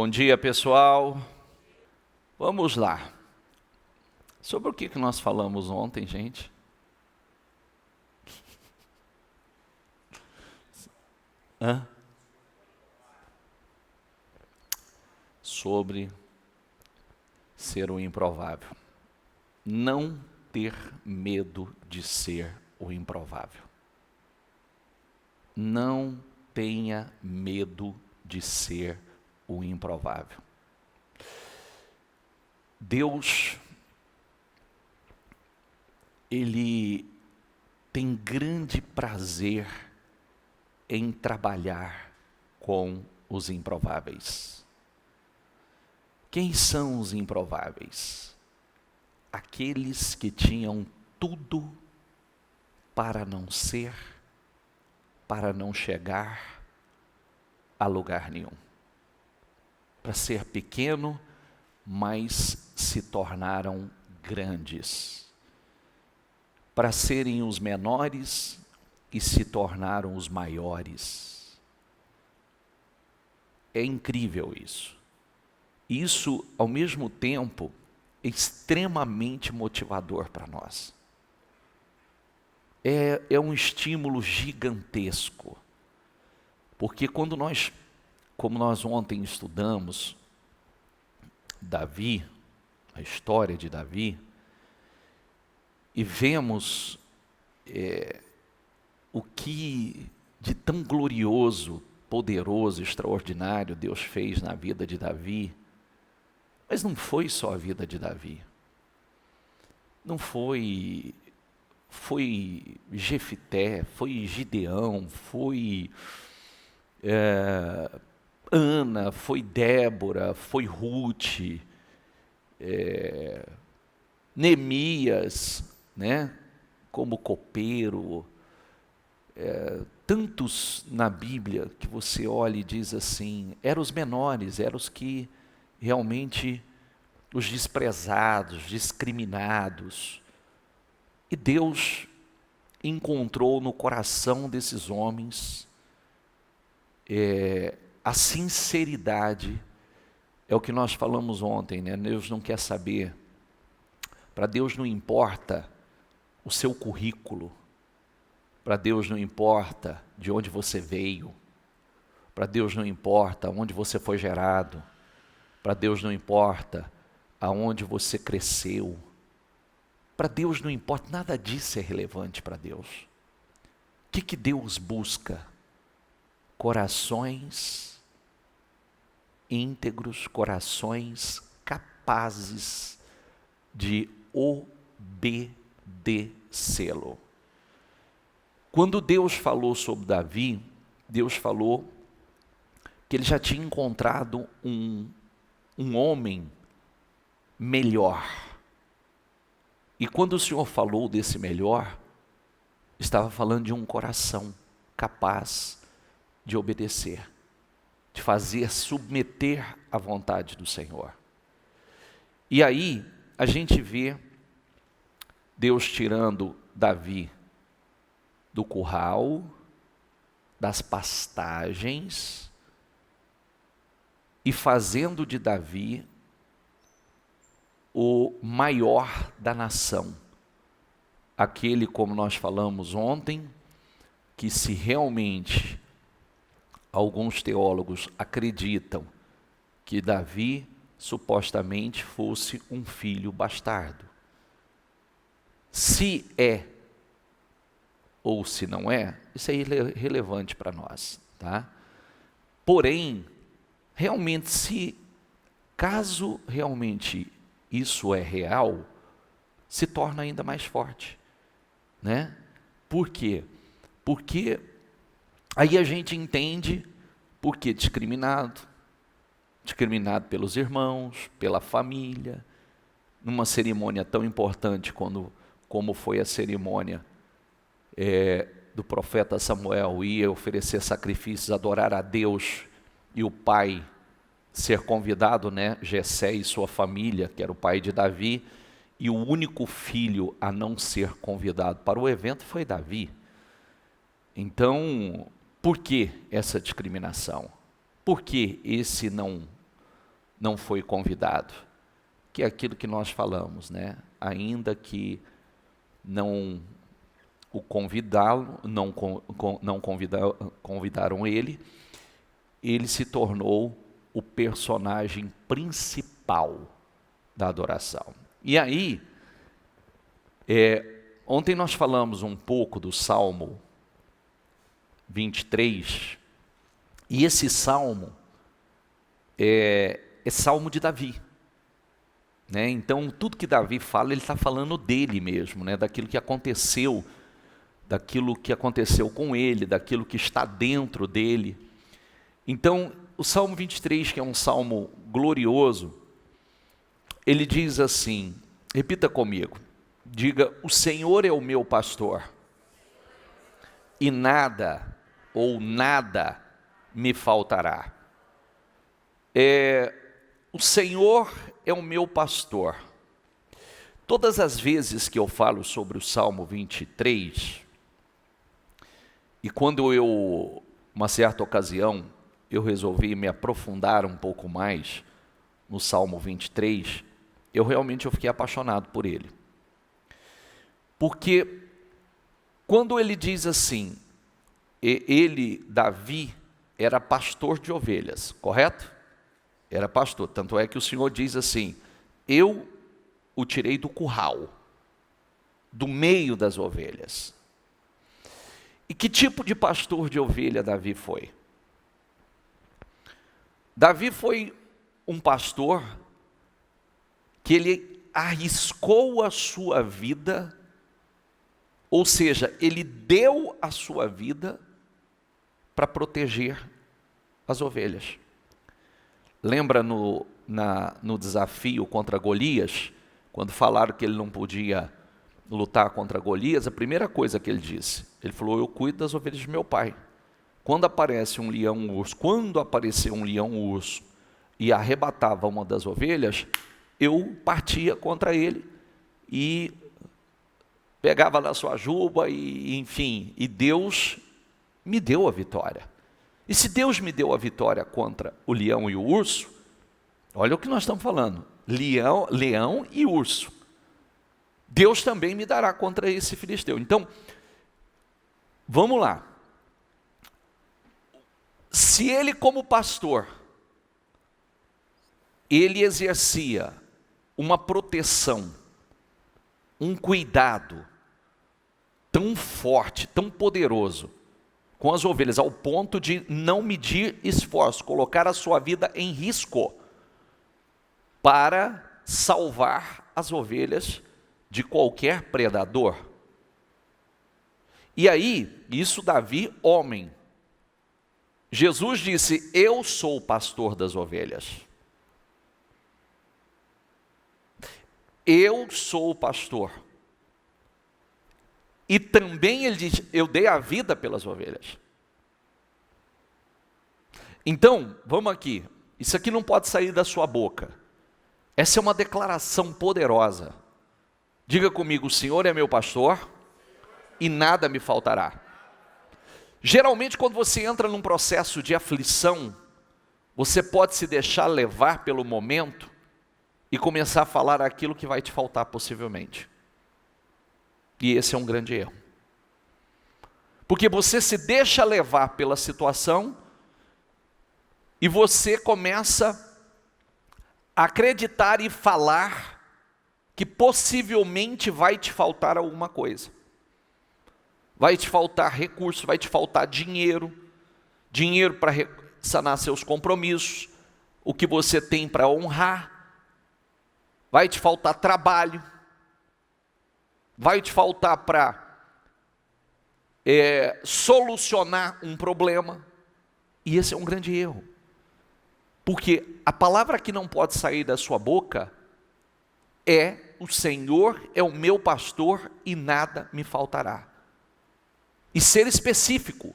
Bom dia, pessoal. Vamos lá. Sobre o que nós falamos ontem, gente? Sobre ser o improvável. Não ter medo de ser o improvável. Não tenha medo de ser o improvável. Deus, Ele tem grande prazer em trabalhar com os improváveis. Quem são os improváveis? Aqueles que tinham tudo para não ser, para não chegar a lugar nenhum. Para ser pequeno, mas se tornaram grandes. Para serem os menores e se tornaram os maiores. É incrível isso. Isso, ao mesmo tempo, é extremamente motivador para nós. É um estímulo gigantesco. Porque quando como nós ontem estudamos Davi, a história de Davi, e vemos o que de tão glorioso, poderoso, extraordinário Deus fez na vida de Davi. Mas não foi só a vida de Davi. Não foi Jefité, foi Gideão, foi Ana, foi Débora, foi Ruth, Neemias, né? Como copeiro, tantos na Bíblia que você olha e diz assim, eram os menores, eram os que realmente, os desprezados, discriminados. E Deus encontrou no coração desses homens a sinceridade. É o que nós falamos ontem, né? Deus não quer saber. Para Deus não importa o seu currículo. Para Deus não importa de onde você veio. Para Deus não importa onde você foi gerado. Para Deus não importa aonde você cresceu. Para Deus não importa, nada disso é relevante para Deus. O que Deus busca? Corações íntegros, corações capazes de obedecê-lo. Quando Deus falou sobre Davi, Deus falou que ele já tinha encontrado um homem melhor. E quando o Senhor falou desse melhor, estava falando de um coração capaz de obedecer, de fazer, submeter à vontade do Senhor. E aí, a gente vê Deus tirando Davi do curral, das pastagens, e fazendo de Davi o maior da nação. Aquele, como nós falamos ontem, que se realmente alguns teólogos acreditam que Davi supostamente fosse um filho bastardo. Se é ou se não é, isso é irrelevante para nós, tá? Porém, realmente, caso realmente isso é real, se torna ainda mais forte, né? Por quê? Porque aí a gente entende por que discriminado pelos irmãos, pela família, numa cerimônia tão importante como foi a cerimônia do profeta Samuel, ia oferecer sacrifícios, adorar a Deus, e o pai ser convidado, né, Jessé e sua família, que era o pai de Davi, e o único filho a não ser convidado para o evento foi Davi. Então, por que essa discriminação? Por que esse não não foi convidado, que é aquilo que nós falamos, né? Ainda que não o convidaram, convidaram ele se tornou o personagem principal da adoração. E aí, ontem nós falamos um pouco do Salmo 23, e esse salmo é salmo de Davi, né? Então, tudo que Davi fala, ele está falando dele mesmo, né? Daquilo que aconteceu com ele, daquilo que está dentro dele. Então, o Salmo 23, que é um salmo glorioso, ele diz assim, repita comigo, diga: o Senhor é o meu pastor, e nada me faltará. O Senhor é o meu pastor. Todas as vezes que eu falo sobre o Salmo 23, e quando uma certa ocasião, eu resolvi me aprofundar um pouco mais no Salmo 23, eu fiquei apaixonado por ele. Porque quando ele diz assim, Davi, era pastor de ovelhas, correto? Era pastor, tanto é que o Senhor diz assim, eu o tirei do curral, do meio das ovelhas. E que tipo de pastor de ovelha Davi foi? Davi foi um pastor que ele arriscou a sua vida, ou seja, ele deu a sua vida para proteger as ovelhas. Lembra no desafio contra Golias, quando falaram que ele não podia lutar contra Golias, a primeira coisa que ele disse, ele falou: eu cuido das ovelhas de meu pai. Quando apareceu um leão, um urso e arrebatava uma das ovelhas, eu partia contra ele e pegava na sua juba e Deus me deu a vitória. E se Deus me deu a vitória contra o leão e o urso, olha o que nós estamos falando, leão e urso, Deus também me dará contra esse filisteu. Então, vamos lá. Se ele, como pastor, ele exercia uma proteção, um cuidado tão forte, tão poderoso com as ovelhas, ao ponto de não medir esforço, colocar a sua vida em risco para salvar as ovelhas de qualquer predador. E aí, isso Davi, homem. Jesus disse: eu sou o pastor das ovelhas. Eu sou o pastor. E também ele diz: eu dei a vida pelas ovelhas. Então, vamos aqui. Isso aqui não pode sair da sua boca. Essa é uma declaração poderosa. Diga comigo: o Senhor é meu pastor e nada me faltará. Geralmente, quando você entra num processo de aflição, você pode se deixar levar pelo momento e começar a falar aquilo que vai te faltar possivelmente. E esse é um grande erro. Porque você se deixa levar pela situação e você começa a acreditar e falar que possivelmente vai te faltar alguma coisa. Vai te faltar recurso, vai te faltar dinheiro para sanar seus compromissos, o que você tem para honrar, vai te faltar trabalho, vai te faltar para solucionar um problema. E esse é um grande erro, porque a palavra que não pode sair da sua boca é: o Senhor é o meu pastor e nada me faltará. E ser específico,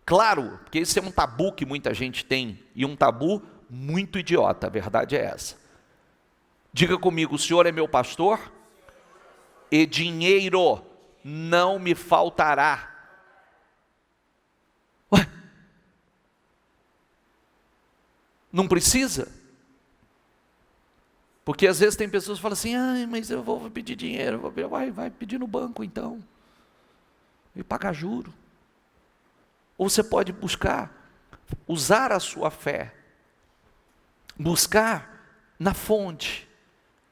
claro, porque esse é um tabu que muita gente tem, e um tabu muito idiota, a verdade é essa. Diga comigo: o Senhor é meu pastor e dinheiro não me faltará. Ué? Não precisa? Porque às vezes tem pessoas que falam assim, mas eu vou pedir dinheiro, vai pedir no banco então, e pagar juro. Ou você pode usar a sua fé, buscar na fonte,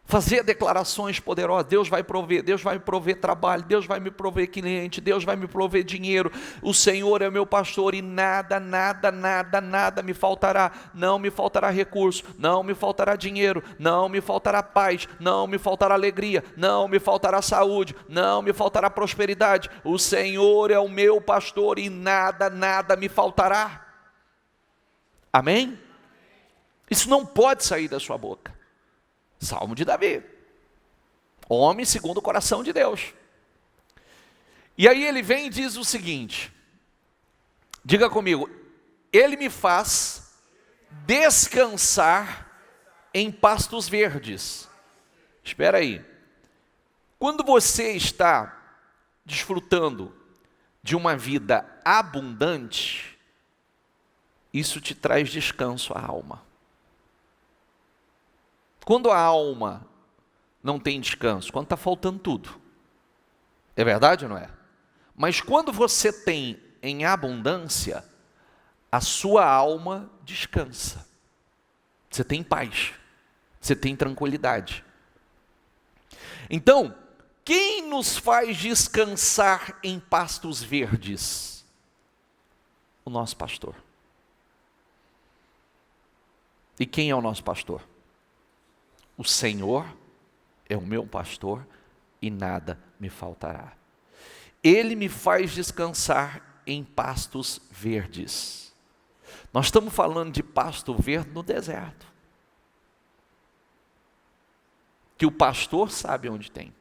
fazer declarações poderosas. Deus vai me prover trabalho, Deus vai me prover cliente, Deus vai me prover dinheiro, o Senhor é meu pastor e nada me faltará. Não me faltará recurso, não me faltará dinheiro, não me faltará paz, não me faltará alegria, não me faltará saúde, não me faltará prosperidade. O Senhor é o meu pastor e nada me faltará. Amém? Isso não pode sair da sua boca. Salmo de Davi, homem segundo o coração de Deus. E aí ele vem e diz o seguinte, diga comigo, ele me faz descansar em pastos verdes. Espera aí, quando você está desfrutando de uma vida abundante, isso te traz descanso à alma. Quando a alma não tem descanso, quando está faltando tudo, é verdade ou não é? Mas quando você tem em abundância, a sua alma descansa, você tem paz, você tem tranquilidade. Então, quem nos faz descansar em pastos verdes? O nosso pastor. E quem é o nosso pastor? O Senhor é o meu pastor e nada me faltará. Ele me faz descansar em pastos verdes. Nós estamos falando de pasto verde no deserto, que o pastor sabe onde tem.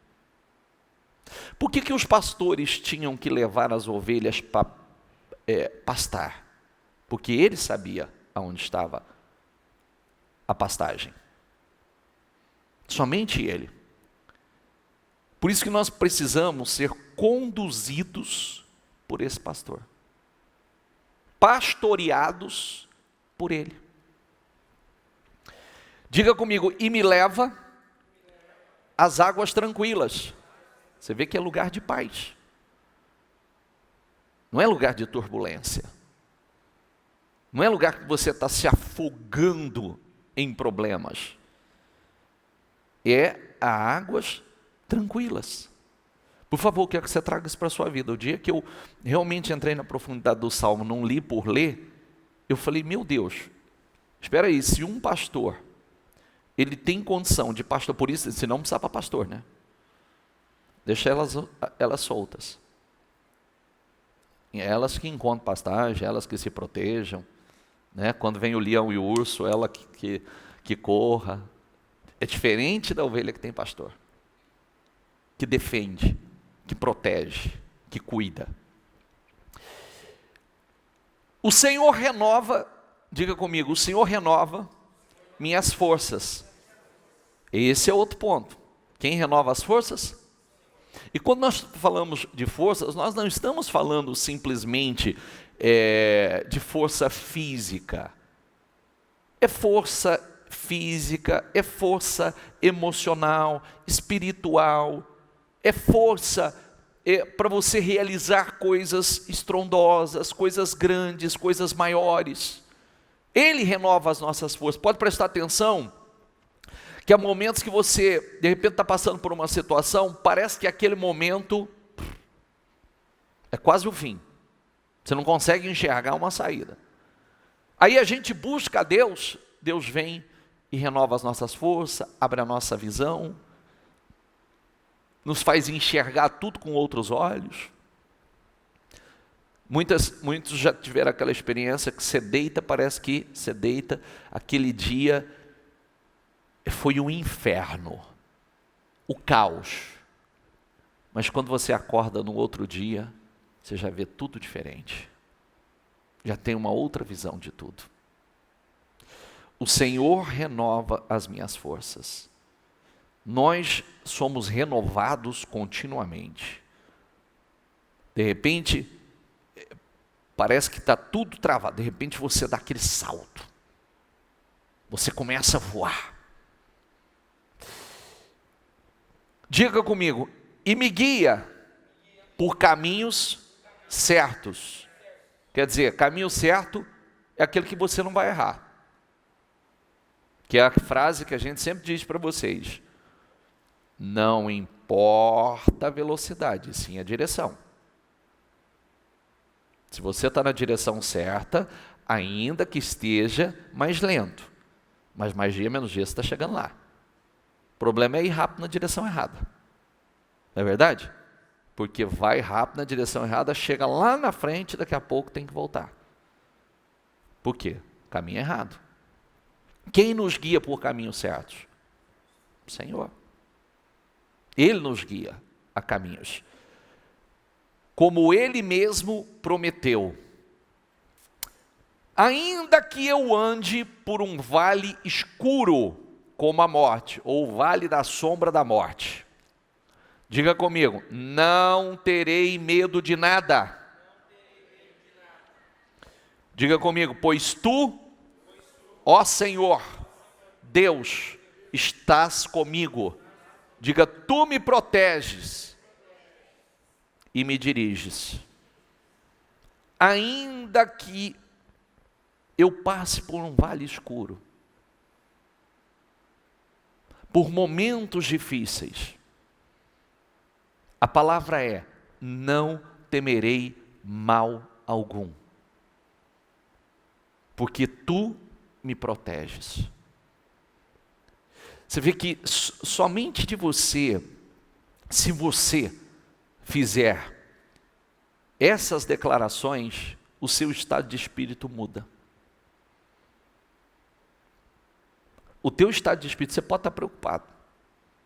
Por que os pastores tinham que levar as ovelhas para pastar? Porque ele sabia aonde estava a pastagem. Somente ele. Por isso que nós precisamos ser conduzidos por esse pastor, pastoreados por ele. Diga comigo, e me leva às águas tranquilas. Você vê que é lugar de paz, não é lugar de turbulência, não é lugar que você está se afogando em problemas. É a águas tranquilas. Por favor, quero que você traga isso para a sua vida. O dia que eu realmente entrei na profundidade do Salmo, não li por ler, eu falei, meu Deus, espera aí, se um pastor, ele tem condição de pastor, por isso, se não precisa para pastor, né? Deixa elas soltas. Elas que encontram pastagem, elas que se protejam, né? Quando vem o leão e o urso, ela que corra. É diferente da ovelha que tem pastor, que defende, que protege, que cuida. O Senhor renova, diga comigo, o Senhor renova minhas forças. Esse é outro ponto. Quem renova as forças? E quando nós falamos de forças, nós não estamos falando simplesmente de força física. É força física, é força emocional, espiritual, é força para você realizar coisas estrondosas, coisas grandes, coisas maiores. Ele renova as nossas forças. Pode prestar atenção que há momentos que você de repente está passando por uma situação, parece que aquele momento é quase o fim, você não consegue enxergar uma saída. Aí a gente busca a Deus, Deus vem e renova as nossas forças, abre a nossa visão, nos faz enxergar tudo com outros olhos. Muitos já tiveram aquela experiência que você deita, parece que você deita, aquele dia foi um inferno, o caos. Mas quando você acorda no outro dia, você já vê tudo diferente, já tem uma outra visão de tudo. O Senhor renova as minhas forças. Nós somos renovados continuamente. De repente, parece que está tudo travado. De repente você dá aquele salto. Você começa a voar. Diga comigo, e me guia por caminhos certos. Quer dizer, caminho certo é aquele que você não vai errar. Que é a frase que a gente sempre diz para vocês. Não importa a velocidade, sim a direção. Se você está na direção certa, ainda que esteja mais lento, mas mais dia, menos dia, você está chegando lá. O problema é ir rápido na direção errada. Não é verdade? Porque vai rápido na direção errada, chega lá na frente, daqui a pouco tem que voltar. Por quê? Caminho errado. Quem nos guia por caminhos certos? O Senhor. Ele nos guia a caminhos. Como Ele mesmo prometeu. Ainda que eu ande por um vale escuro, como a morte, ou o vale da sombra da morte. Diga comigo, não terei medo de nada. Diga comigo, pois tu, ó Senhor, Deus, estás comigo. Diga, tu me proteges e me diriges. Ainda que eu passe por um vale escuro, por momentos difíceis, a palavra é, não temerei mal algum, porque tu me proteges. Você vê que somente de você, se você fizer essas declarações, o seu estado de espírito muda. O teu estado de espírito, você pode estar preocupado,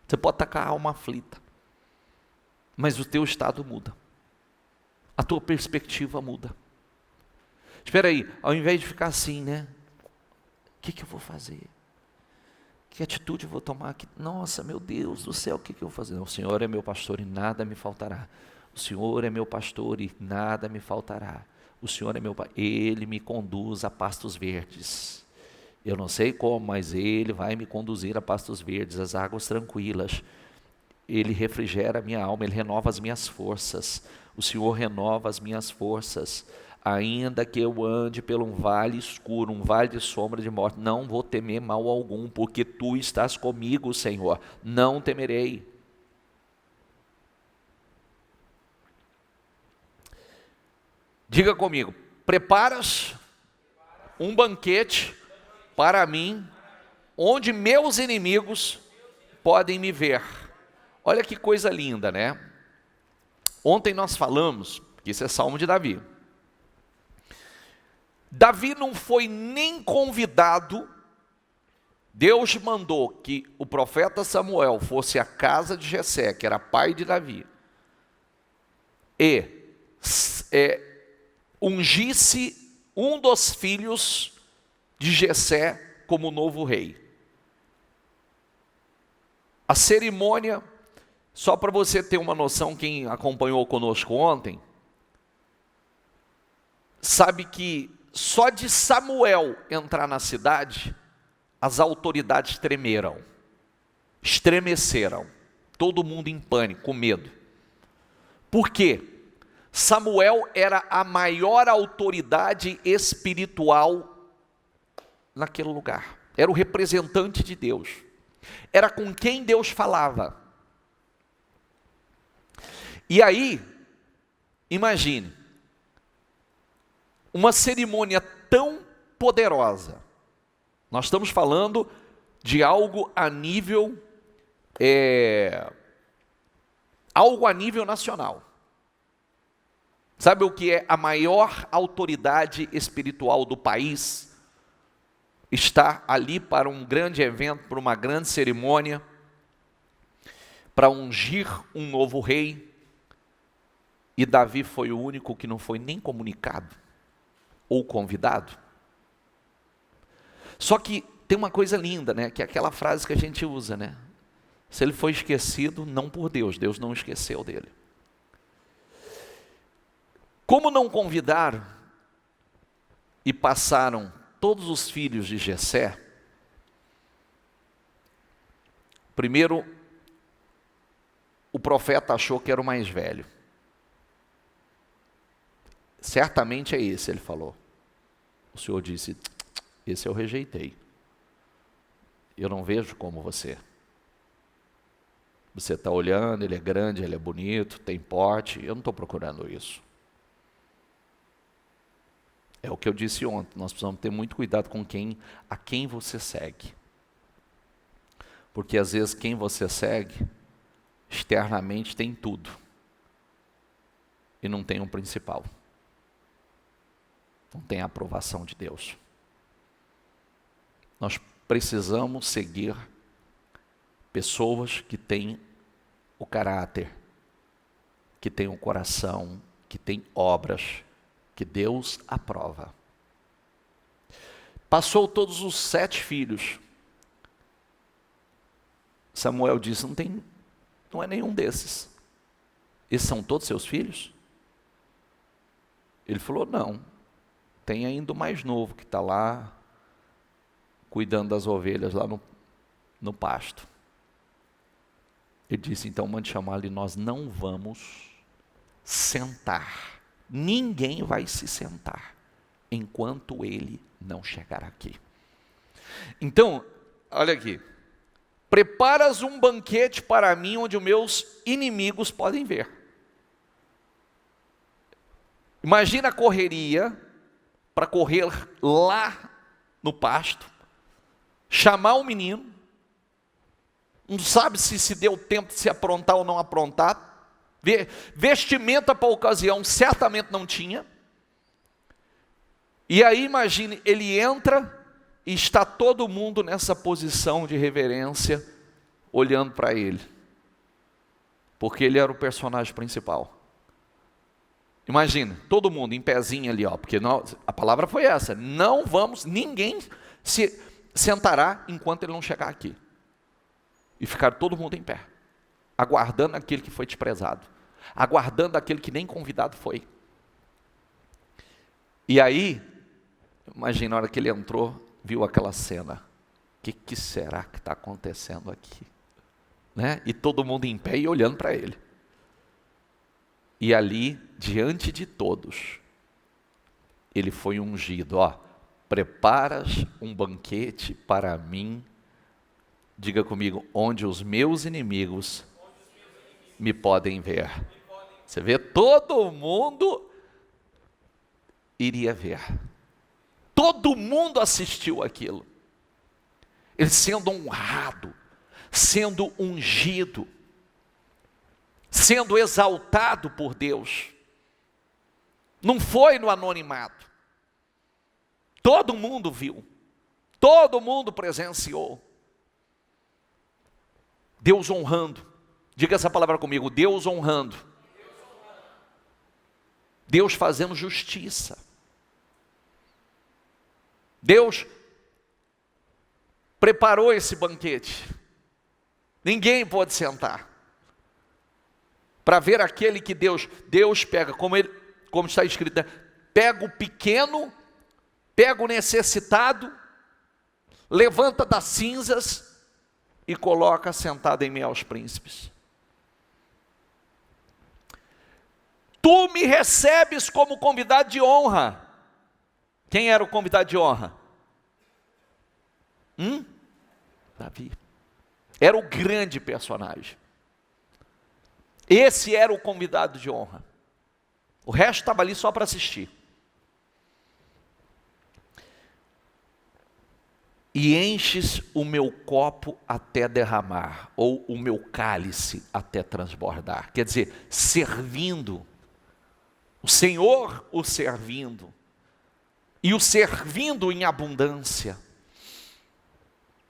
você pode estar com a alma aflita, mas o teu estado muda, a tua perspectiva muda. Espera aí, ao invés de ficar assim, né? O que eu vou fazer? Que atitude eu vou tomar? Nossa, meu Deus do céu, o que eu vou fazer? Não, o Senhor é meu pastor e nada me faltará. O Senhor é meu pastor e nada me faltará. O Senhor é meu pai, Ele me conduz a pastos verdes. Eu não sei como, mas Ele vai me conduzir a pastos verdes, às águas tranquilas. Ele refrigera a minha alma, Ele renova as minhas forças. O Senhor renova as minhas forças. Ainda que eu ande por um vale escuro, um vale de sombra de morte, não vou temer mal algum, porque Tu estás comigo, Senhor. Não temerei. Diga comigo, preparas um banquete para mim, onde meus inimigos podem me ver. Olha que coisa linda, né? Ontem nós falamos, que isso é Salmo de Davi. Davi não foi nem convidado, Deus mandou que o profeta Samuel fosse à casa de Jessé, que era pai de Davi, e ungisse um dos filhos de Jessé como novo rei. A cerimônia, só para você ter uma noção, quem acompanhou conosco ontem, sabe que só de Samuel entrar na cidade, as autoridades tremeram, estremeceram, todo mundo em pânico, com medo. Por quê? Samuel era a maior autoridade espiritual naquele lugar, era o representante de Deus, era com quem Deus falava. E aí, imagine, uma cerimônia tão poderosa, nós estamos falando de algo a nível nacional. Sabe o que é a maior autoridade espiritual do país? Está ali para um grande evento, para uma grande cerimônia, para ungir um novo rei, e Davi foi o único que não foi nem comunicado ou convidado. Só que tem uma coisa linda, né? Que é aquela frase que a gente usa, né? Se ele foi esquecido, não por Deus, Deus não esqueceu dele. Como não convidaram e passaram todos os filhos de Jessé, primeiro o profeta achou que era o mais velho. Certamente é esse, ele falou. O Senhor disse, esse eu rejeitei. Eu não vejo como você. Você está olhando, ele é grande, ele é bonito, tem porte, eu não estou procurando isso. É o que eu disse ontem, nós precisamos ter muito cuidado com a quem você segue. Porque às vezes quem você segue, externamente tem tudo. E não tem um principal. Não tem a aprovação de Deus. Nós precisamos seguir pessoas que têm o caráter, que têm o coração, que têm obras, que Deus aprova. Passou todos os 7 filhos. Samuel disse, não é nenhum desses. Esses são todos seus filhos? Ele falou, não. Tem ainda o mais novo que está lá, cuidando das ovelhas lá no pasto. Ele disse, então mande chamá-lo e nós não vamos sentar. Ninguém vai se sentar enquanto ele não chegar aqui. Então, olha aqui. Preparas um banquete para mim onde os meus inimigos podem ver. Imagina a correria para correr lá no pasto, chamar o menino, não sabe se deu tempo de se aprontar ou não aprontar, vestimenta para a ocasião certamente não tinha, e aí imagine, ele entra e está todo mundo nessa posição de reverência, olhando para ele, porque ele era o personagem principal. Imagina, todo mundo em pezinho ali, porque a palavra foi essa, ninguém se sentará enquanto ele não chegar aqui. E ficar todo mundo em pé, aguardando aquele que foi desprezado, aguardando aquele que nem convidado foi. E aí, imagina a hora que ele entrou, viu aquela cena, o que será que está acontecendo aqui? Né? E todo mundo em pé e olhando para ele. E ali, diante de todos, ele foi ungido, preparas um banquete para mim, diga comigo, onde os meus inimigos me podem ver. Você vê, todo mundo iria ver. Todo mundo assistiu aquilo. Ele sendo honrado, sendo ungido, sendo exaltado por Deus. Não foi no anonimato. Todo mundo viu. Todo mundo presenciou. Deus honrando. Diga essa palavra comigo, Deus honrando. Deus fazendo justiça. Deus preparou esse banquete. Ninguém pode sentar. Para ver aquele que Deus pega, como está escrito, né? Pega o pequeno, pega o necessitado, levanta das cinzas e coloca sentado em meio aos príncipes. Tu me recebes como convidado de honra. Quem era o convidado de honra? Davi. Era o grande personagem. Esse era o convidado de honra. O resto estava ali só para assistir. E enches o meu copo até derramar, ou o meu cálice até transbordar. Quer dizer, servindo. O Senhor o servindo. E o servindo em abundância.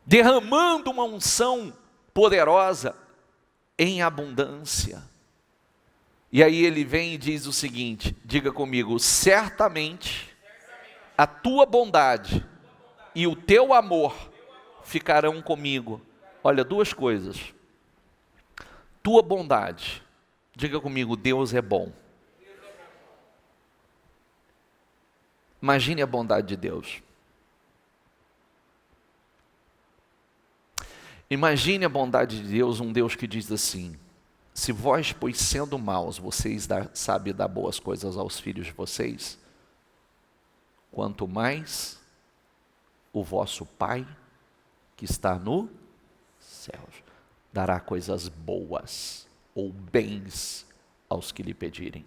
Derramando uma unção poderosa em abundância. E aí ele vem e diz o seguinte, diga comigo, certamente a tua bondade e o teu amor ficarão comigo. Olha, 2 coisas. Tua bondade, diga comigo, Deus é bom. Imagine a bondade de Deus. Imagine a bondade de Deus, um Deus que diz assim, Se vós, pois sendo maus, vocês sabem dar boas coisas aos filhos de vocês, quanto mais o vosso Pai, que está no céu, dará coisas boas ou bens aos que lhe pedirem.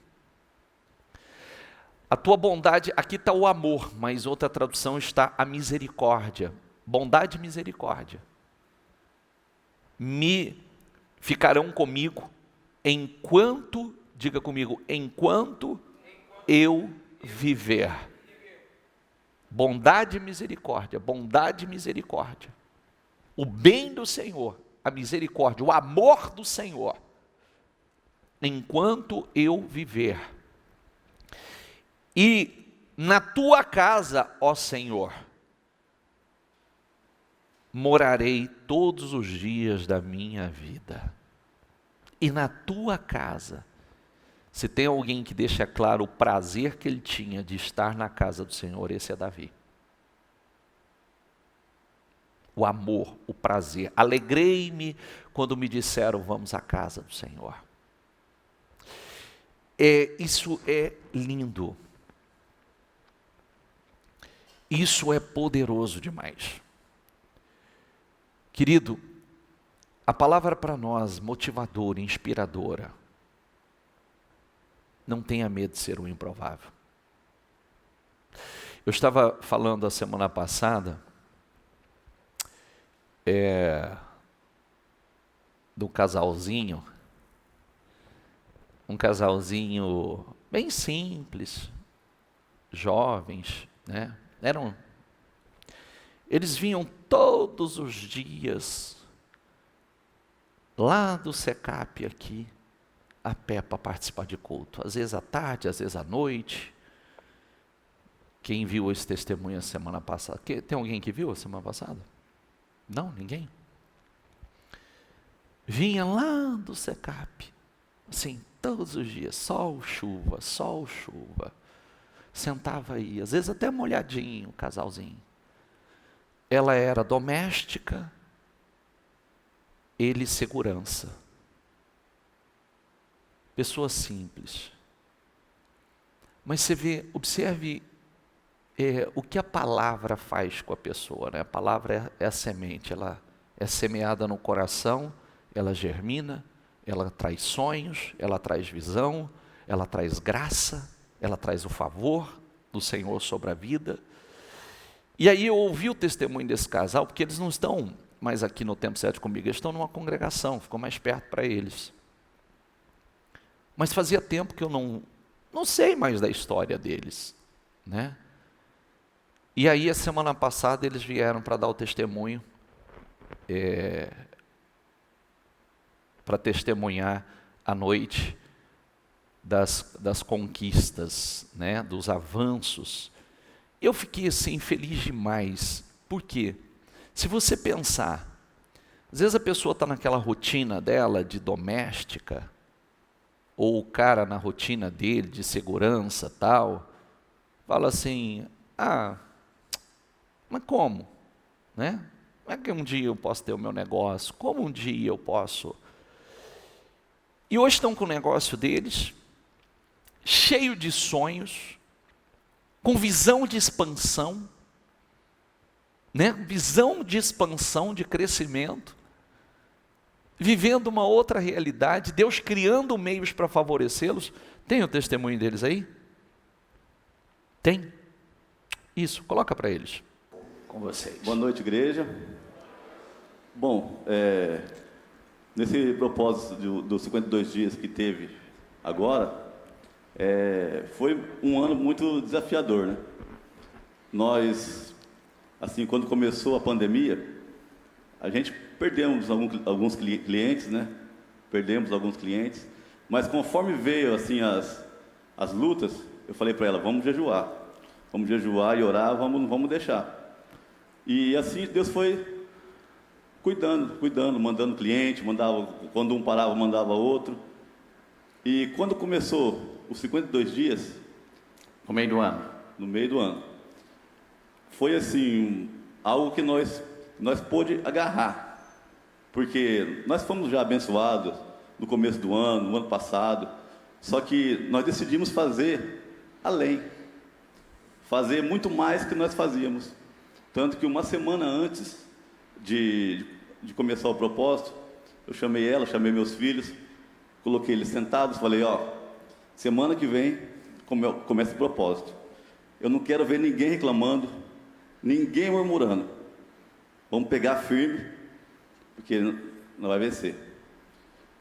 A tua bondade, aqui está o amor, mas outra tradução está a misericórdia. Bondade e misericórdia. Ficarão comigo enquanto, diga comigo, enquanto eu viver. Bondade e misericórdia, bondade e misericórdia. O bem do Senhor, a misericórdia, o amor do Senhor, enquanto eu viver. E na tua casa, ó Senhor, morarei todos os dias da minha vida. E na tua casa, se tem alguém que deixa claro o prazer que ele tinha de estar na casa do Senhor, esse é Davi. O amor, o prazer. Alegrei-me quando me disseram, vamos à casa do Senhor. Isso é lindo. Isso é poderoso demais. Querido, a palavra para nós, motivadora, inspiradora, não tenha medo de ser um improvável. Eu estava falando a semana passada do casalzinho, um casalzinho bem simples, jovens, né? Eles vinham todos os dias lá do SECAP aqui, a pé para participar de culto, às vezes à tarde, às vezes à noite. Quem viu esse testemunho a semana passada? Tem alguém que viu a semana passada? Não, ninguém? Vinha lá do SECAP, assim, todos os dias, sol, chuva, sentava aí, às vezes até molhadinho, o casalzinho. Ela era doméstica, ele segurança. Pessoa simples. Mas você vê, observe o que a palavra faz com a pessoa, né? A palavra é a semente, ela é semeada no coração, ela germina, ela traz sonhos, ela traz visão, ela traz graça, ela traz o favor do Senhor sobre a vida. E aí eu ouvi o testemunho desse casal, porque eles não estão mais aqui no Tempo Certo comigo, eles estão numa congregação, ficou mais perto para eles. Mas fazia tempo que eu não sei mais da história deles, né? E aí a semana passada eles vieram para dar o testemunho, para testemunhar à noite das conquistas, né, dos avanços. Eu fiquei assim feliz demais. Por quê? Se você pensar, às vezes a pessoa está naquela rotina dela de doméstica, ou o cara na rotina dele de segurança tal, fala assim, mas como? Né? Como é que um dia eu posso ter o meu negócio? Como um dia eu posso? E hoje estão com o negócio deles, cheio de sonhos, com visão de expansão, né? Visão de expansão, de crescimento, vivendo uma outra realidade, Deus criando meios para favorecê-los. Tem o testemunho deles aí? Tem? Isso, coloca para eles. Com vocês. Boa noite, igreja. Bom, nesse propósito dos 52 dias que teve agora, foi um ano muito desafiador, né? Nós, assim, quando começou a pandemia, a gente perdemos alguns clientes, né? Perdemos alguns clientes, mas conforme veio, assim, as lutas, eu falei para ela, vamos jejuar e orar, vamos deixar. E assim Deus foi cuidando, mandando cliente, quando um parava, mandava outro. E quando começou os 52 dias, no meio do ano, foi assim, algo que nós pôde agarrar, porque nós fomos já abençoados no começo do ano, no ano passado. Só que nós decidimos fazer além. Fazer muito mais que nós fazíamos. Tanto que uma semana antes de começar o propósito, eu chamei ela, chamei meus filhos, coloquei eles sentados, falei, semana que vem começa o propósito. Eu não quero ver ninguém reclamando, ninguém murmurando. Vamos pegar firme, porque não vai vencer.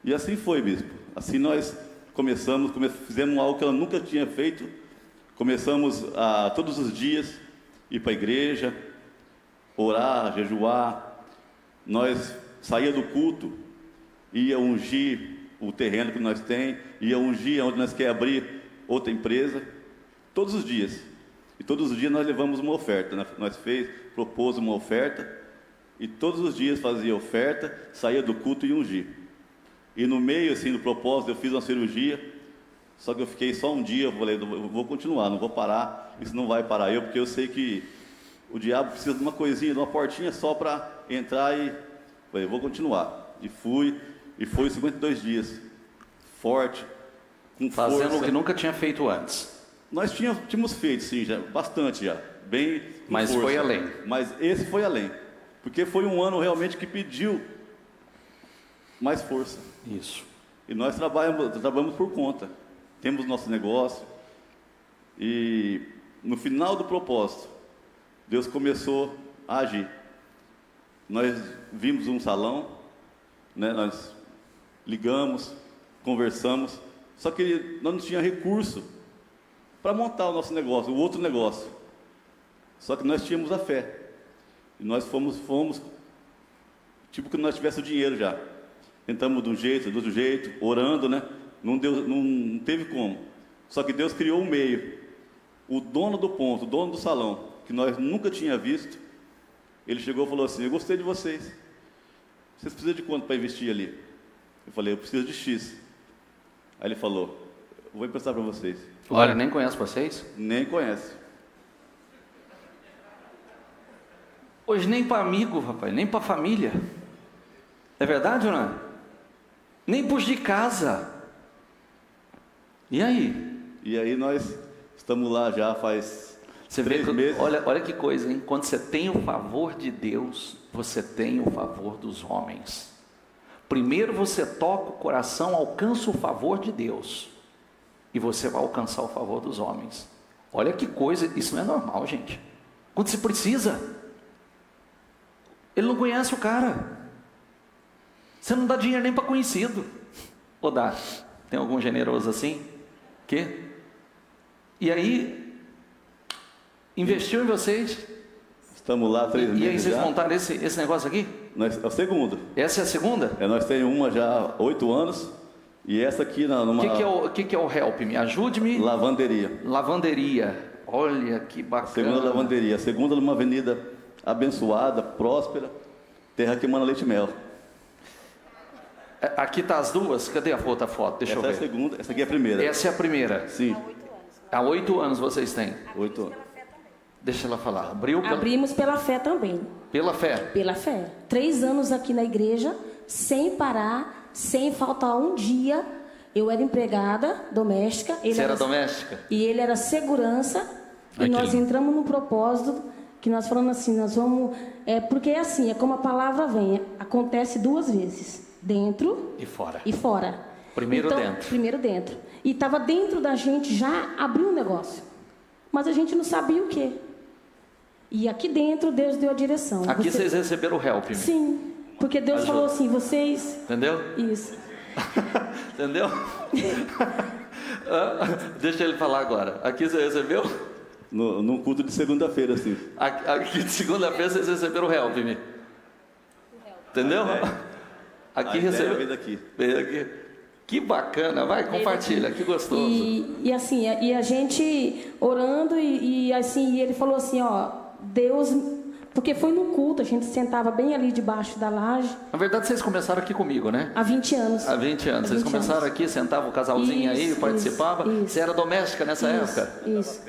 E assim foi, bispo. Assim nós fizemos algo que ela nunca tinha feito. Começamos a todos os dias ir para a igreja, orar, jejuar. Nós saía do culto, ia ungir o terreno que nós temos, ia ungir onde nós queremos abrir outra empresa, todos os dias. E todos os dias nós levamos uma oferta. Nós propôs uma oferta, e todos os dias fazia oferta, saía do culto e ungir. E no meio, assim, do propósito, eu fiz uma cirurgia, só que eu fiquei só um dia, eu falei, eu vou continuar, não vou parar, isso não vai parar porque eu sei que o diabo precisa de uma coisinha, de uma portinha só para entrar e... Falei, vou continuar. E foi 52 dias, forte, com fazendo força. o que nunca tinha feito antes. Nós tínhamos feito, sim, já, bastante já, bem com Mas força. foi além. Mas esse foi além, porque foi um ano realmente que pediu mais força. Isso. E nós trabalhamos por conta. Temos nosso negócio. E no final do propósito, Deus começou a agir. Nós vimos um salão, né? Nós ligamos, conversamos, só que nós não tínhamos recurso para montar o nosso negócio, o outro negócio. Só que nós tínhamos a fé. E nós fomos tipo que nós tivéssemos o dinheiro já. Tentamos de um jeito, do outro jeito, orando, né? Não teve como. Só que Deus criou um meio. O dono do ponto, o dono do salão, que nós nunca tínhamos visto, ele chegou e falou assim, eu gostei de vocês. Vocês precisam de quanto para investir ali? Eu falei, eu preciso de X. Aí ele falou, eu vou emprestar para vocês. Olha, nem conheço vocês? Nem conhece. Hoje nem para amigo, rapaz, nem para família. É verdade ou não é? Nem pros de casa. E aí? E aí nós estamos lá já faz Você 3 vê, meses. olha que coisa, hein? Quando você tem o favor de Deus, você tem o favor dos homens. Primeiro você toca o coração, alcança o favor de Deus, e você vai alcançar o favor dos homens. Olha que coisa, isso não é normal, gente. Quando se precisa, ele não conhece o cara. Você não dá dinheiro nem para conhecido. Ou dá? Tem algum generoso assim? Que? E aí, investiu em vocês. Estamos lá 3 meses. E aí vocês já. montaram esse negócio aqui? É o segundo. Essa é a segunda? Nós temos uma já há 8 anos. E essa aqui numa... O que é o Help Me? Ajude-me. Lavanderia. Lavanderia. Olha que bacana. Segunda lavanderia. Segunda numa avenida abençoada, próspera. Terra que emana leite e mel. Aqui tá as duas? Cadê a outra foto? Deixa eu ver. Essa é a segunda, essa aqui é a primeira. Essa é a primeira. Sim. Há 8 anos vocês têm. 8 anos. Deixa ela falar. Abrimos pela fé também. Pela fé. Pela fé. 3 anos aqui na igreja, sem parar, sem faltar um dia. Eu era empregada doméstica. Você era doméstica? E ele era segurança. E nós entramos no propósito que nós falamos assim, nós vamos... porque é assim, é como a palavra vem. Acontece 2 vezes. Dentro e fora. E fora. Primeiro dentro. Primeiro dentro. E estava dentro da gente já abrir um negócio. Mas a gente não sabia o quê. E aqui dentro Deus deu a direção. Aqui vocês receberam o Help Me. Sim. Porque Deus falou assim, vocês... Entendeu? Isso. Entendeu? Deixa ele falar agora. Aqui você recebeu? Num culto de segunda-feira, assim. Aqui de segunda-feira vocês receberam o Help Me. Entendeu? Aqui recebeu. Veio daqui. Veio aqui. Que bacana, vai, compartilha, que gostoso. E assim, e a gente orando e assim, e ele falou assim, Deus, porque foi no culto, a gente sentava bem ali debaixo da laje. Na verdade, vocês começaram aqui comigo, né? Há 20 anos. Há 20 anos. Vocês começaram aqui, sentava o casalzinho aí, participava. Isso. Você era doméstica nessa época? Isso.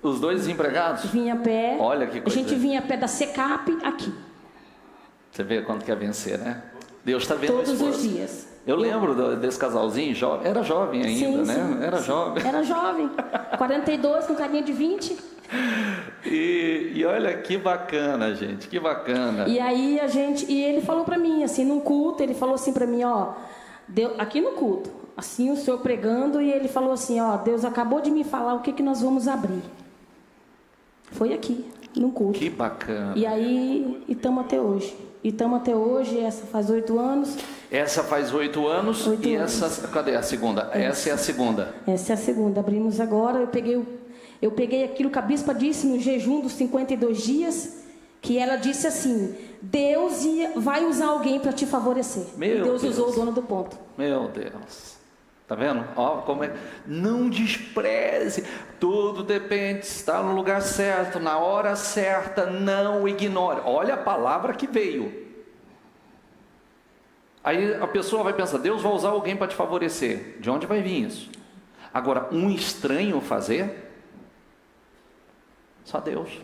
Os 2 desempregados? Vinha a pé. Olha que coisa. A gente vinha a pé da Secap aqui. Você vê quanto quer vencer, né? Deus está vendo todos o esforço. os dias. Eu lembro desse casalzinho, era jovem ainda, sim, né? Sim, era jovem. Era jovem. 42 com carinha de 20. E olha que bacana, gente, que bacana. E aí e ele falou para mim, assim, num culto, ele falou assim para mim, ó, aqui no culto, assim, o senhor pregando, e ele falou assim, ó, Deus acabou de me falar o que nós vamos abrir. Foi aqui, no culto. Que bacana. E aí, e estamos até hoje. Essa faz 8 anos. Essa faz 8 anos. 8 e anos. Essa, cadê a segunda? Essa é a segunda. Essa é a segunda. Abrimos agora. Eu peguei aquilo que a bispa disse no jejum dos 52 dias, que ela disse assim: Deus vai usar alguém para te favorecer. Meu Deus Deus. usou o dono do ponto. Meu Deus. Tá vendo? Ó, como é. Não despreze. Tudo depende. Está no lugar certo, na hora certa. Não ignore. Olha a palavra que veio. Aí a pessoa vai pensar: Deus vai usar alguém para te favorecer. De onde vai vir isso? Agora, um estranho fazer? Só Deus.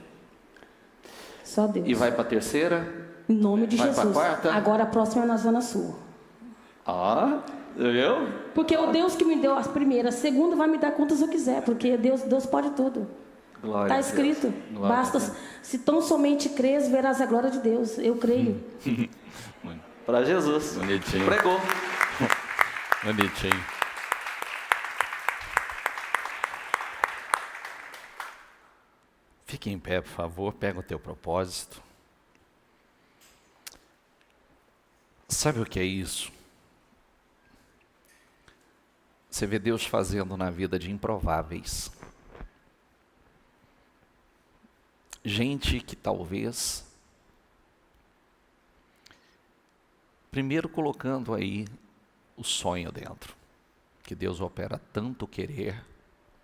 Só Deus. E vai para a terceira? Em nome de vai Jesus. Para a quarta? Agora a próxima é na Zona Sul. Viu? Porque o Deus que me deu as primeiras, a segunda vai me dar quantas eu quiser, porque Deus pode tudo. Glória Está escrito. Basta, se tão somente crês, verás a glória de Deus. Eu creio. Para Jesus. Bonitinho. Pregou. Bonitinho. Fique em pé, por favor. Pega o teu propósito. Sabe o que é isso? Você vê Deus fazendo na vida de improváveis. Gente que talvez, primeiro colocando aí o sonho dentro, que Deus opera tanto querer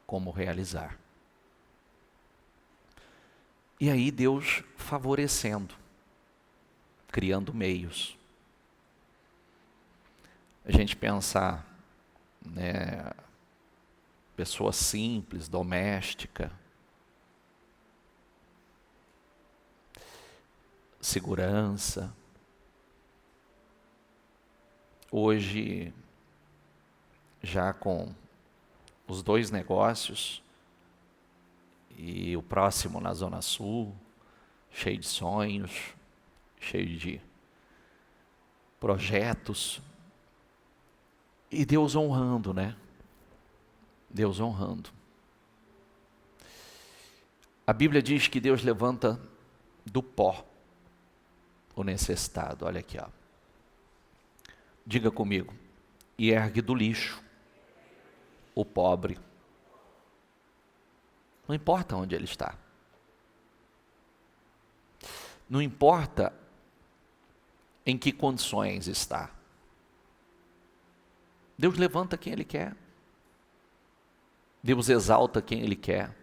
como realizar. E aí Deus favorecendo, criando meios. A gente pensar, né, pessoa simples, doméstica, segurança. Hoje, já com os 2 negócios, e o próximo na Zona Sul, cheio de sonhos, cheio de projetos, e Deus honrando, né? Deus honrando. A Bíblia diz que Deus levanta do pó o necessitado. Olha aqui, ó. Diga comigo: e ergue do lixo o pobre. Não importa onde ele está. Não importa em que condições está. Deus levanta quem Ele quer. Deus exalta quem Ele quer.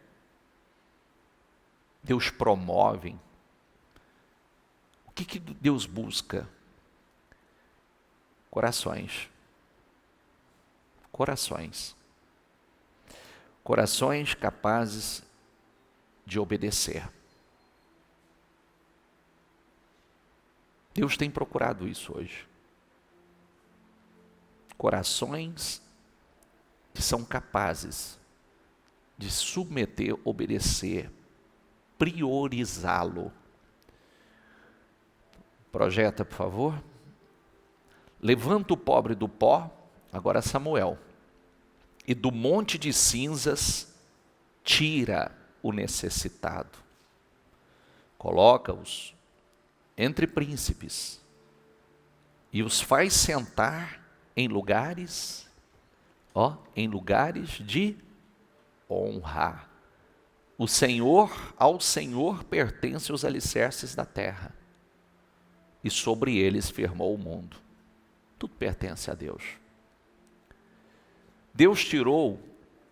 Deus promove. O que Deus busca? Corações. Corações. Corações capazes de obedecer. Deus tem procurado isso hoje. Corações que são capazes de submeter, obedecer, priorizá-lo. Projeta, por favor. Levanta o pobre do pó, agora Samuel, e do monte de cinzas tira o necessitado. Coloca-os entre príncipes e os faz sentar em lugares, em lugares de honra. Ao Senhor pertencem os alicerces da terra, e sobre eles firmou o mundo. Tudo pertence a Deus. Deus tirou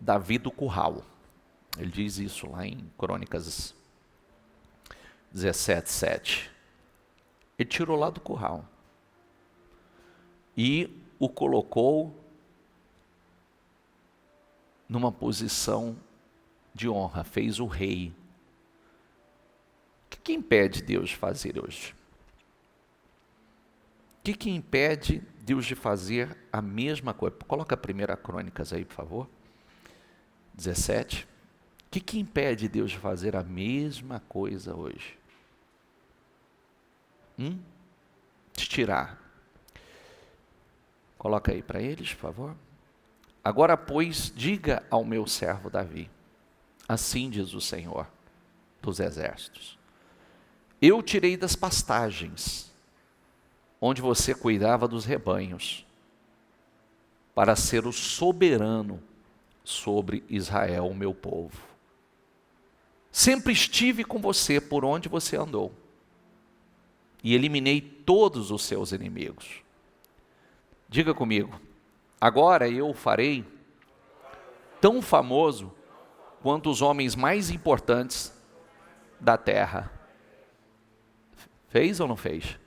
Davi do curral. Ele diz isso lá em Crônicas 17:7. Ele tirou lá do curral e o colocou numa posição de honra, fez o rei. O que impede Deus fazer hoje? O que impede Deus de fazer a mesma coisa. Coloca a 1 Crônicas aí, por favor. 17. O que impede Deus de fazer a mesma coisa hoje? Te tirar. Coloca aí para eles, por favor. Agora, pois, diga ao meu servo Davi, assim diz o Senhor dos Exércitos: eu tirei das pastagens, onde você cuidava dos rebanhos, para ser o soberano sobre Israel, o meu povo. Sempre estive com você por onde você andou, e eliminei todos os seus inimigos. Diga comigo: agora eu o farei tão famoso quanto os homens mais importantes da terra. Fez ou não fez?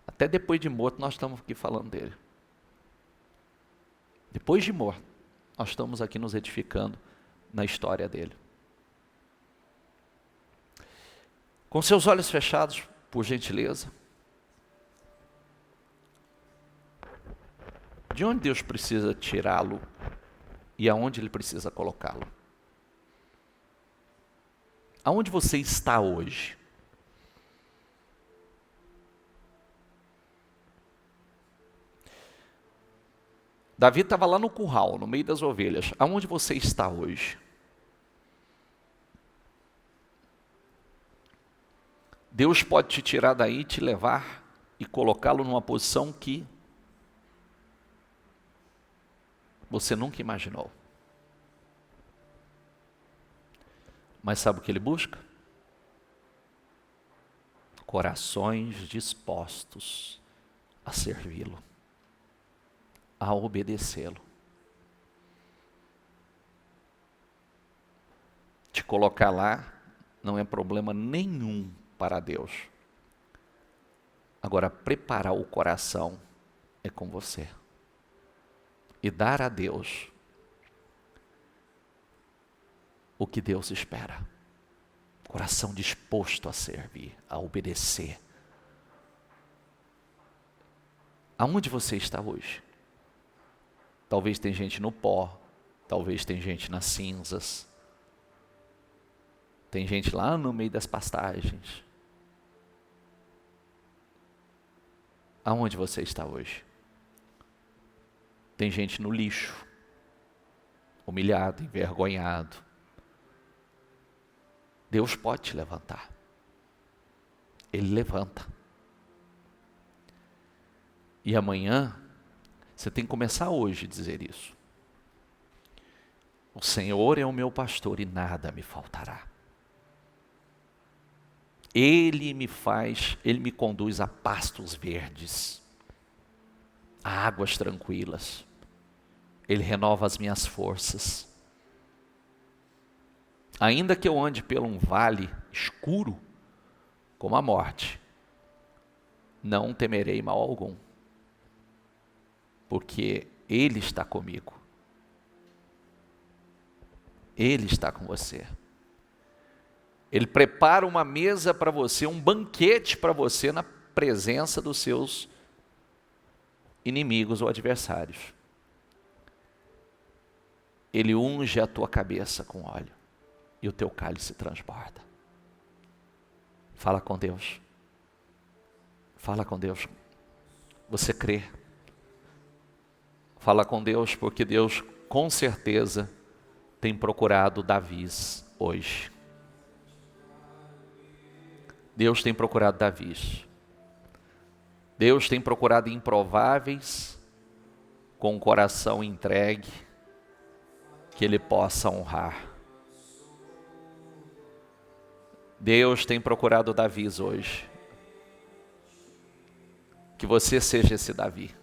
Até depois de morto nós estamos aqui falando dele. Depois de morto, nós estamos aqui nos edificando na história dele. Com seus olhos fechados, por gentileza. De onde Deus precisa tirá-lo e aonde Ele precisa colocá-lo? Aonde você está hoje? Davi estava lá no curral, no meio das ovelhas. Aonde você está hoje? Deus pode te tirar daí, te levar e colocá-lo numa posição que você nunca imaginou. Mas sabe o que Ele busca? Corações dispostos a servi-lo, a obedecê-lo. Te colocar lá não é problema nenhum para Deus. Agora, preparar o coração é com você. E dar a Deus o que Deus espera. Coração disposto a servir, a obedecer. Aonde você está hoje? Talvez tem gente no pó, talvez tem gente nas cinzas, tem gente lá no meio das pastagens. Aonde você está hoje? Tem gente no lixo, humilhado, envergonhado. Deus pode te levantar. Ele levanta. E amanhã, você tem que começar hoje a dizer isso. O Senhor é o meu pastor e nada me faltará. Ele me conduz a pastos verdes, a águas tranquilas. Ele renova as minhas forças. Ainda que eu ande por um vale escuro, como a morte, não temerei mal algum, porque Ele está comigo. Ele está com você. Ele prepara uma mesa para você, um banquete para você na presença dos seus inimigos ou adversários. Ele unge a tua cabeça com óleo e o teu cálice transborda. Fala com Deus. Fala com Deus. Você crê? Fala com Deus, porque Deus com certeza tem procurado Davis hoje. Deus tem procurado Davis. Deus tem procurado improváveis com o coração entregue, que Ele possa honrar. Deus tem procurado Davis hoje. Que você seja esse Davi.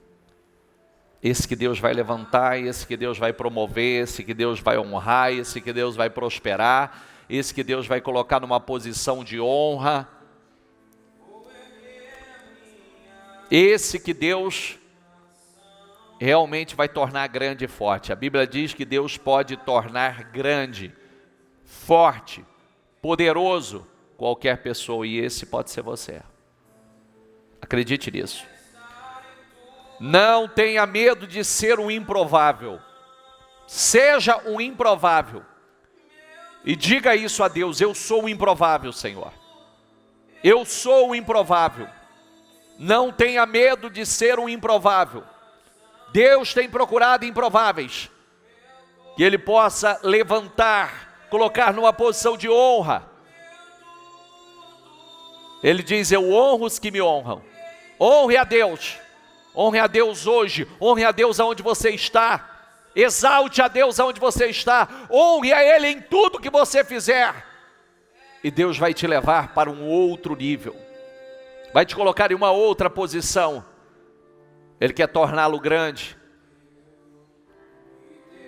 Esse que Deus vai levantar, esse que Deus vai promover, esse que Deus vai honrar, esse que Deus vai prosperar, esse que Deus vai colocar numa posição de honra. Esse que Deus realmente vai tornar grande e forte. A Bíblia diz que Deus pode tornar grande, forte, poderoso qualquer pessoa, e esse pode ser você. Acredite nisso. Não tenha medo de ser um improvável. Seja um improvável. E diga isso a Deus: eu sou o improvável, Senhor. Eu sou o improvável. Não tenha medo de ser um improvável. Deus tem procurado improváveis, que Ele possa levantar, colocar numa posição de honra. Ele diz: eu honro os que me honram. Honre a Deus. Honre a Deus hoje. Honre a Deus aonde você está. Exalte a Deus aonde você está. Honre a Ele em tudo que você fizer. E Deus vai te levar para um outro nível. Vai te colocar em uma outra posição. Ele quer torná-lo grande,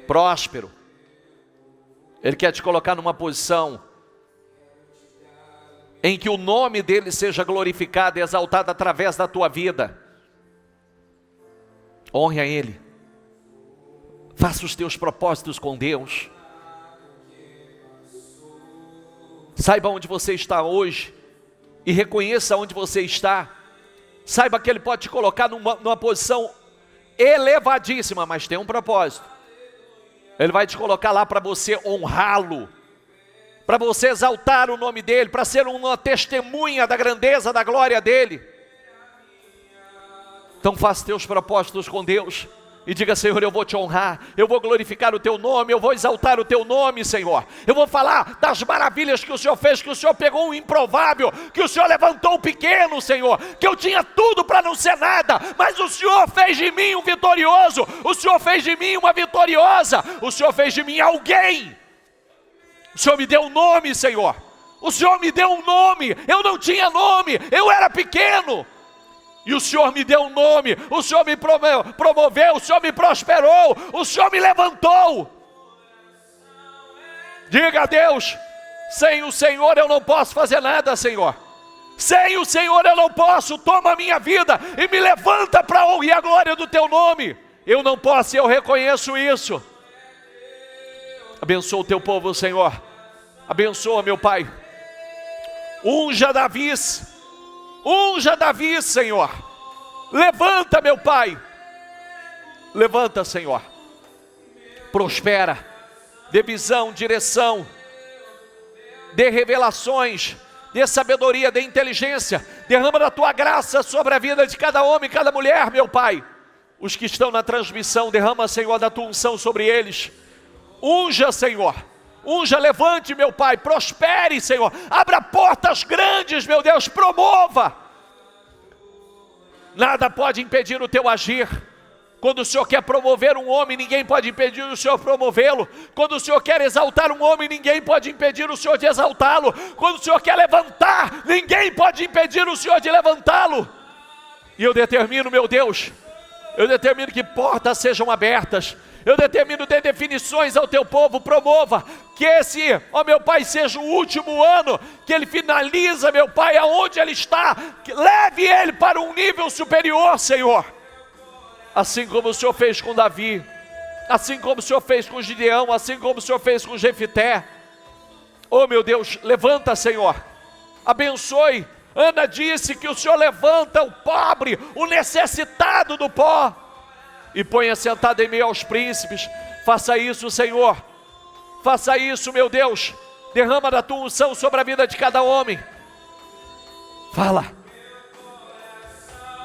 próspero. Ele quer te colocar numa posição em que o nome dele seja glorificado e exaltado através da tua vida. Honre a Ele. Faça os teus propósitos com Deus. Saiba onde você está hoje e reconheça onde você está. Saiba que Ele pode te colocar numa posição elevadíssima, mas tem um propósito. Ele vai te colocar lá para você honrá-lo, para você exaltar o nome dEle, para ser uma testemunha da grandeza, da glória dEle. Então faça teus propósitos com Deus e diga: Senhor, eu vou te honrar, eu vou glorificar o teu nome, eu vou exaltar o teu nome, Senhor. Eu vou falar das maravilhas que o Senhor fez, que o Senhor pegou um improvável, que o Senhor levantou o pequeno, Senhor, que eu tinha tudo para não ser nada, mas o Senhor fez de mim um vitorioso, o Senhor fez de mim uma vitoriosa, o Senhor fez de mim alguém. O Senhor me deu um nome, Senhor. O Senhor me deu um nome. Eu não tinha nome, eu era pequeno. E o Senhor me deu um nome, o Senhor me promoveu, o Senhor me prosperou, o Senhor me levantou. Diga a Deus: sem o Senhor eu não posso fazer nada, Senhor. Sem o Senhor eu não posso. Toma a minha vida e me levanta para a honra e a glória do teu nome. Eu não posso e eu reconheço isso. Abençoa o teu povo, Senhor. Abençoa, meu Pai. Unja Davi, Senhor. Levanta, meu Pai. Levanta, Senhor. Prospera. Dê visão, direção. Dê revelações. Dê sabedoria, dê inteligência. Derrama da tua graça sobre a vida de cada homem e cada mulher, meu Pai. Os que estão na transmissão, derrama, Senhor, da tua unção sobre eles. Unja, Senhor. Unja, levante, meu Pai. Prospere, Senhor. Abra portas grandes, meu Deus. Promova. Nada pode impedir o teu agir. Quando o Senhor quer promover um homem, ninguém pode impedir o Senhor promovê-lo. Quando o Senhor quer exaltar um homem, ninguém pode impedir o Senhor de exaltá-lo. Quando o Senhor quer levantar, ninguém pode impedir o Senhor de levantá-lo. E eu determino, meu Deus, eu determino que portas sejam abertas. Eu determino, dê definições ao teu povo, promova, que esse, ó meu Pai, seja o último ano, que ele finaliza, meu Pai, aonde ele está, que leve ele para um nível superior, Senhor, assim como o Senhor fez com Davi, assim como o Senhor fez com Gideão, assim como o Senhor fez com Jefité. Oh meu Deus, levanta, Senhor, abençoe. Ana disse que o Senhor levanta o pobre, o necessitado do pó, e ponha sentado em meio aos príncipes. Faça isso, Senhor. Faça isso, meu Deus. Derrama da tua unção sobre a vida de cada homem. Fala.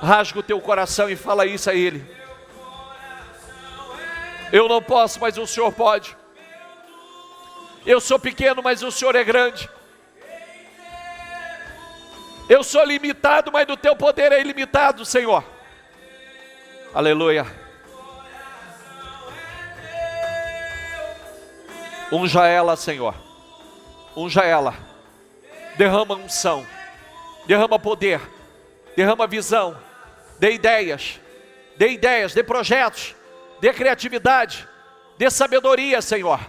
Rasga o teu coração e fala isso a Ele. Eu não posso, mas o Senhor pode. Eu sou pequeno, mas o Senhor é grande. Eu sou limitado, mas o teu poder é ilimitado, Senhor. Aleluia. Unja ela, Senhor. Unja ela. Derrama unção. Derrama poder. Derrama visão. Dê ideias. Dê ideias, dê projetos. Dê criatividade. Dê sabedoria, Senhor.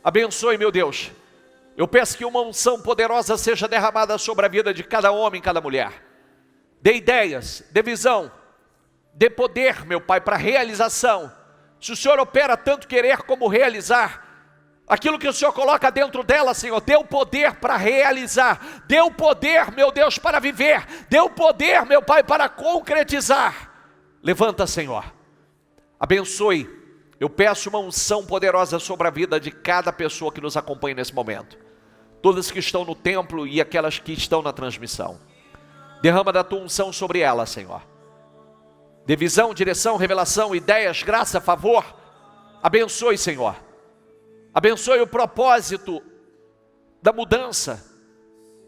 Abençoe, meu Deus. Eu peço que uma unção poderosa seja derramada sobre a vida de cada homem e cada mulher. Dê ideias, dê visão. Dê poder, meu Pai, para realização. Se o Senhor opera tanto querer como realizar, aquilo que o Senhor coloca dentro dela, Senhor, dê o poder para realizar, dê o poder, meu Deus, para viver, dê o poder, meu Pai, para concretizar. Levanta, Senhor. Abençoe. Eu peço uma unção poderosa sobre a vida de cada pessoa que nos acompanha nesse momento. Todas que estão no templo e aquelas que estão na transmissão. Derrama da tua unção sobre elas, Senhor. Dê visão, direção, revelação, ideias, graça, favor. Abençoe, Senhor. Abençoe o propósito da mudança.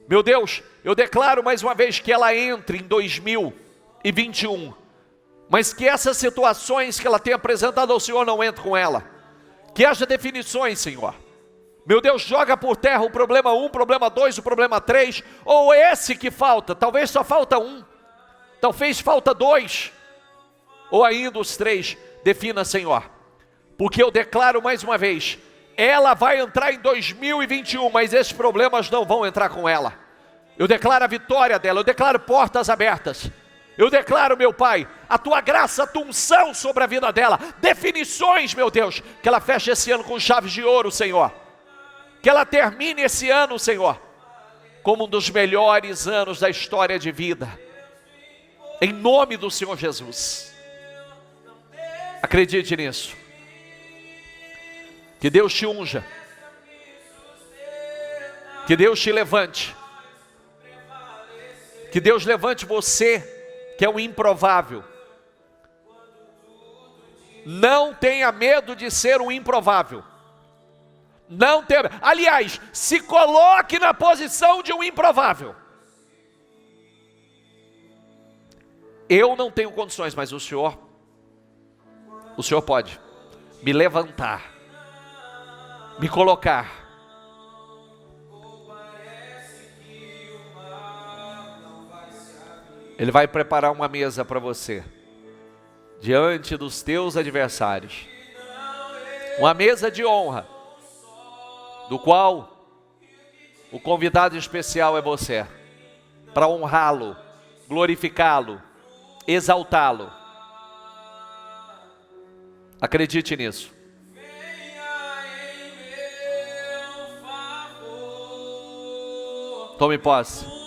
Meu Deus, eu declaro mais uma vez que ela entre em 2021. Mas que essas situações que ela tem apresentado ao Senhor não entrem com ela. Que haja definições, Senhor. Meu Deus, joga por terra o problema 1, o problema 2, o problema 3. Ou esse que falta, talvez só falta 1. Talvez falta 2. Ou ainda os 3. Defina, Senhor. Porque eu declaro mais uma vez, ela vai entrar em 2021, mas esses problemas não vão entrar com ela. Eu declaro a vitória dela, eu declaro portas abertas. Eu declaro, meu Pai, a tua graça, a tua unção sobre a vida dela. Definições, meu Deus, que ela feche esse ano com chaves de ouro, Senhor. Que ela termine esse ano, Senhor, como um dos melhores anos da história de vida. Em nome do Senhor Jesus. Acredite nisso. Que Deus te unja. Que Deus te levante. Que Deus levante você, que é o improvável. Não tenha medo de ser um improvável. Não tenha. Aliás, se coloque na posição de um improvável. Eu não tenho condições, mas o Senhor pode me levantar, me colocar. Ele vai preparar uma mesa para você, diante dos teus adversários. Uma mesa de honra, do qual o convidado especial é você, para honrá-lo, glorificá-lo, exaltá-lo. Acredite nisso. Tome posse.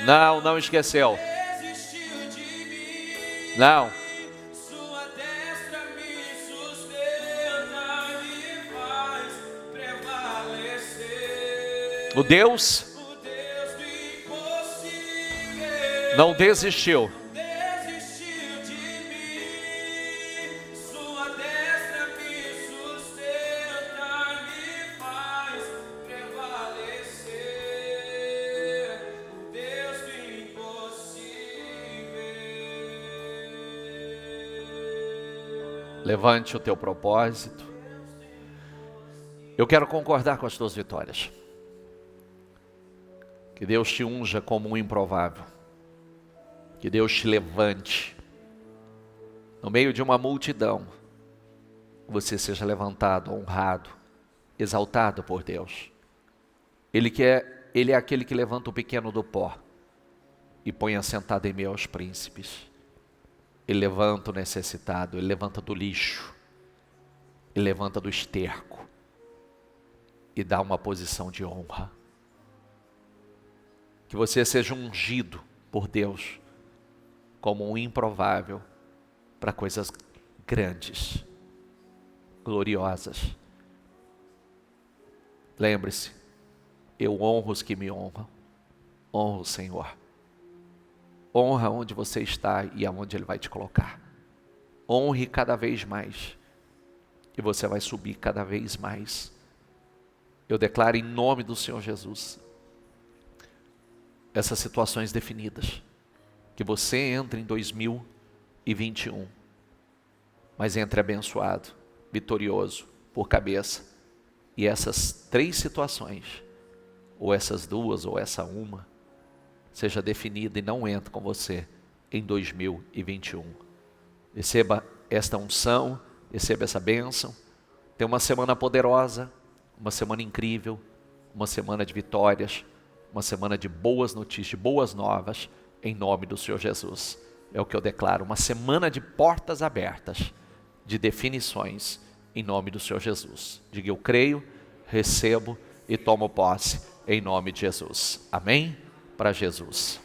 Não, não esqueceu. Não. Sua destra me sustenta, me faz prevalecer. O Deus Do impossível não desistiu. desistiu de mim. Sua destra me sustenta, me faz prevalecer. O Deus do impossível. Levante o teu propósito. Eu quero concordar com as tuas vitórias. Que Deus te unja como um improvável. Que Deus te levante. No meio de uma multidão, você seja levantado, honrado, exaltado por Deus. Ele é aquele que levanta o pequeno do pó e põe assentado em meio aos príncipes. Ele levanta o necessitado, Ele levanta do lixo, Ele levanta do esterco e dá uma posição de honra. Que você seja ungido por Deus como um improvável para coisas grandes, gloriosas. Lembre-se, eu honro os que me honram, honro o Senhor. Honra onde você está e aonde Ele vai te colocar. Honre cada vez mais. E você vai subir cada vez mais. Eu declaro em nome do Senhor Jesus, essas situações definidas. Que você entre em 2021, mas entre abençoado, vitorioso, por cabeça. E essas 3 situações, ou essas 2, ou essa uma, seja definida e não entre com você em 2021. Receba esta unção, receba essa bênção. Tenha uma semana poderosa, uma semana incrível, uma semana de vitórias, uma semana de boas notícias, de boas novas, em nome do Senhor Jesus. É o que eu declaro, uma semana de portas abertas, de definições, em nome do Senhor Jesus. Diga, eu creio, recebo e tomo posse em nome de Jesus. Amém? Para Jesus.